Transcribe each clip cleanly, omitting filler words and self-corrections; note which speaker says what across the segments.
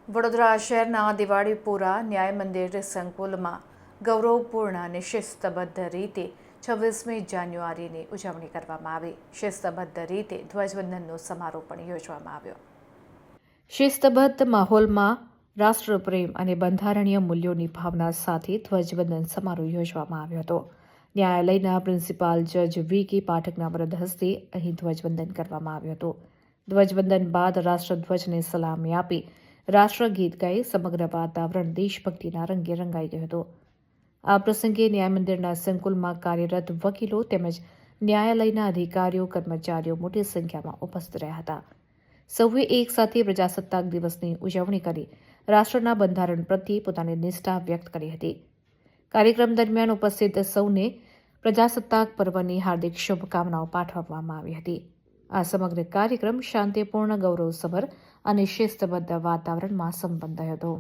Speaker 1: વડોદરા શહેરના દિવાળીપુરા ન્યાય મંદિર સંકુલમાં ગૌરવપૂર્ણ અને શિસ્તબદ્ધ રીતે 26મી જાન્યુઆરીની ઉજવણી કરવામાં આવી। શિસ્તબદ્ધ રીતે ધ્વજવંદનનો સમારોહ પણ યોજવામાં આવ્યો। શિસ્તબદ્ધ માહોલમાં રાષ્ટ્રપ્રેમ અને બંધારણીય મૂલ્યોની ભાવના સાથે ધ્વજવંદન સમારોહ યોજવામાં આવ્યો હતો। ન્યાયાલયના પ્રિન્સિપાલ જજ V.K. પાઠકના વરદ હસ્તે અહીં ધ્વજવંદન કરવામાં આવ્યું હતું। ધ્વજવંદન બાદ રાષ્ટ્રધ્વજને સલામી આપી રાષ્ટ્રગીત ગાઈ સમગ્ર વાતાવરણ દેશભક્તિના રંગે રંગાઈ ગયું હતું। આ પ્રસંગે ન્યાય મંદિરના સંકુલમાં કાર્યરત વકીલો તેમજ ન્યાયાલયના અધિકારીઓ કર્મચારીઓ મોટી સંખ્યામાં ઉપસ્થિત રહ્યા હતા। સૌએ એક સાથે પ્રજાસત્તાક દિવસની ઉજવણી કરી રાષ્ટ્રના બંધારણ પ્રત્યે પોતાની નિષ્ઠા વ્યક્ત કરી હતી। કાર્યક્રમ દરમિયાન ઉપસ્થિત સૌને પ્રજાસત્તાક પર્વની હાર્દિક શુભકામનાઓ પાઠવવામાં આવી હતી। આ સમગ્ર કાર્યક્રમ શાંતિપૂર્ણ, ગૌરવસભર અને શિસ્તબદ્ધ વાતાવરણમાં સંપન્ન થયો હતો।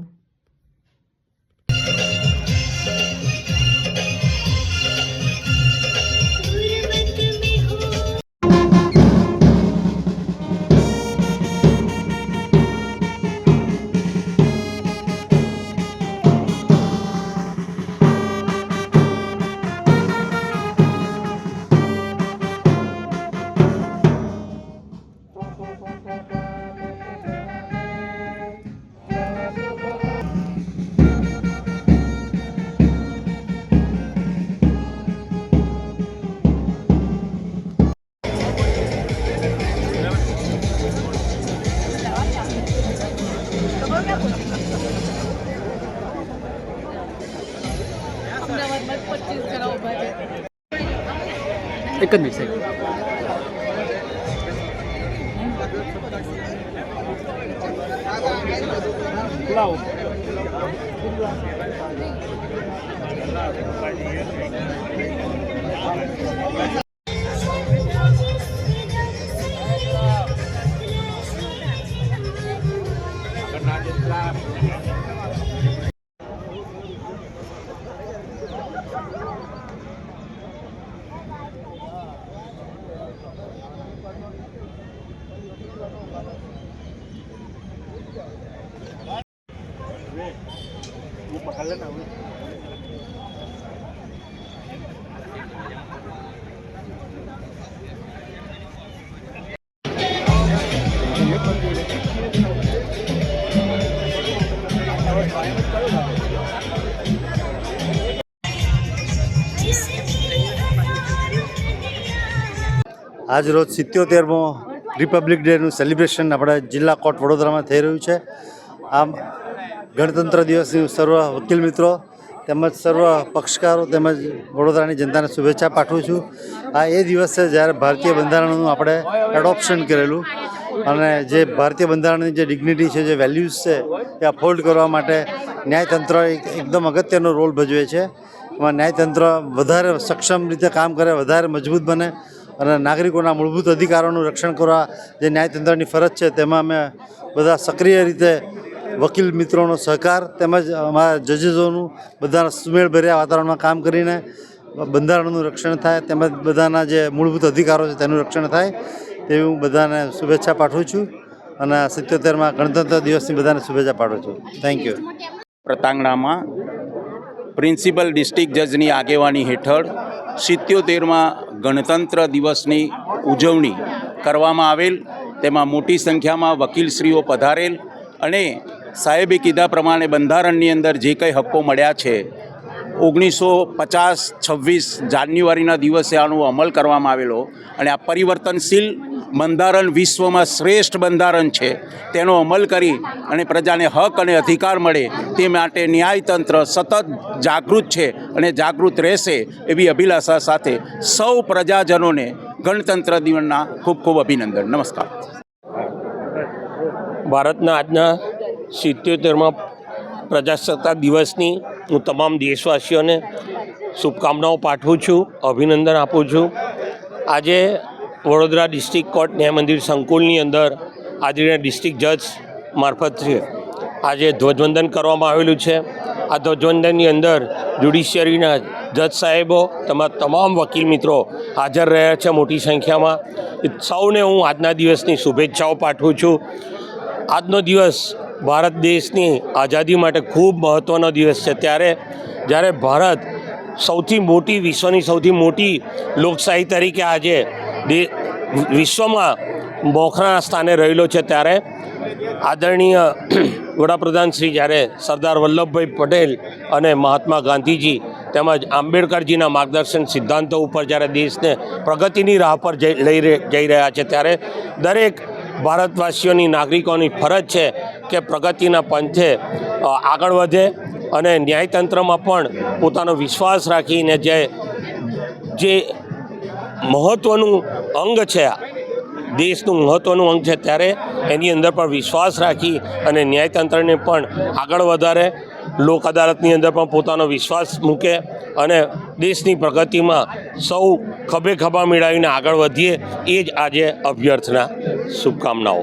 Speaker 2: एक मिनट से
Speaker 3: આજ રોજ 77મો રિપબ્લિક ડેનું સેલિબ્રેશન આપણા જિલ્લા કોર્ટ વડોદરામાં થઈ રહ્યું છે। આમ ગણતંત્ર દિવસની સર્વ વકીલ મિત્રો તેમજ સર્વ પક્ષકારો તેમજ વડોદરાની જનતાને શુભેચ્છા પાઠવું છું। આ એ દિવસ છે જ્યારે ભારતીય બંધારણનું આપણે એડોપ્શન કરેલું અને જે ભારતીય બંધારણની જે ડિગ્નિટી છે, જે વેલ્યુઝ છે એ અપહોલ્ડ કરવા માટે ન્યાયતંત્ર એકદમ અગત્યનો રોલ ભજવે છે। એમાં ન્યાયતંત્ર વધારે સક્ષમ રીતે કામ કરે, વધારે મજબૂત બને અને નાગરિકોના મૂળભૂત અધિકારોનું રક્ષણ કરવા જે ન્યાયતંત્રની ફરજ છે તેમાં અમે બધા સક્રિય રીતે વકીલ મિત્રોનો સહકાર તેમજ અમારા જજીસોનું બધા સુમેળભર્યા વાતાવરણમાં કામ કરીને બંધારણનું રક્ષણ થાય તેમજ બધાના જે મૂળભૂત અધિકારો છે તેનું રક્ષણ થાય તેવી હું બધાને શુભેચ્છા પાઠવું છું અને 77મા ગણતંત્ર દિવસની બધાને શુભેચ્છા પાઠવું છું। Thank you.
Speaker 4: પ્રતાંગણામાં પ્રિન્સિપલ ડિસ્ટ્રિક્ટ જજની આગેવાની હેઠળ 77મા ગણતંત્ર દિવસની ઉજવણી કરવામાં આવેલ। તેમાં મોટી સંખ્યામાં વકીલશ્રીઓ પધારેલ અને સાહેબે કીધા પ્રમાણે બંધારણની અંદર જે કંઈ હક્કો મળ્યા છે 1950-26 જાન્યુઆરીના દિવસે આનો અમલ કરવામાં આવેલો અને આ પરિવર્તનશીલ બંધારણ વિશ્વમાં શ્રેષ્ઠ બંધારણ છે તેનો અમલ કરી અને પ્રજાને હક અને અધિકાર મળે તે માટે ન્યાયતંત્ર સતત જાગૃત છે અને જાગૃત રહેશે એવી અભિલાષા સાથે સૌ પ્રજાજનોને ગણતંત્ર દિવસના ખૂબ ખૂબ અભિનંદન। નમસ્કાર।
Speaker 5: ભારતના આજના 77મા પ્રજાસત્તાક દિવસની હું તમામ દેશવાસીઓને શુભકામનાઓ પાઠવું છું, અભિનંદન આપું છું। આજે વડોદરા ડિસ્ટ્રિક્ટ કોર્ટ ન્યાય મંદિર સંકુલની અંદર આદરણીય ડિસ્ટ્રિક્ટ જજ મારફતથી આજે ધ્વજવંદન કરવામાં આવેલું છે। આ ધ્વજવંદનની અંદર જ્યુડિશિયરીના જજ સાહેબો તેમજ તમામ વકીલ મિત્રો હાજર રહ્યા છે મોટી સંખ્યામાં। સૌને હું આજના દિવસની શુભેચ્છાઓ પાઠવું છું। આજનો દિવસ ભારત દેશની આઝાદી માટે ખૂબ મહત્ત્વનો દિવસ છે. ત્યારે જ્યારે ભારત સૌથી મોટી વિશ્વની સૌથી મોટી લોકશાહી તરીકે આજે વિશ્વમાં મોખરાના સ્થાને રહેલો છે, ત્યારે આદરણીય વડાપ્રધાન શ્રી જ્યારે સરદાર વલ્લભભાઈ પટેલ અને મહાત્મા ગાંધીજી તેમજ આંબેડકરજીના માર્ગદર્શન સિદ્ધાંતો ઉપર જ્યારે દેશને પ્રગતિની રાહ પર જઈ રહ્યા છે, ત્યારે દરેક ભારતવાસીઓની નાગરિકોની ફરજ છે કે પ્રગતિના પંથે આગળ વધે અને ન્યાયતંત્રમાં પણ પોતાનો વિશ્વાસ રાખીને જે મહત્ત્વનું અંગ છે, દેશનું મહત્ત્વનું અંગ છે, ત્યારે એની અંદર પણ વિશ્વાસ રાખી અને ન્યાયતંત્રને પણ આગળ વધારે, લોક અદાલતની અંદર પણ પોતાનો વિશ્વાસ મૂકે અને દેશની પ્રગતિમાં સૌ ખભે ખભા મિલાવીને આગળ વધીએ, એ જ આજે અભ્યર્થના. શુભકામનાઓ.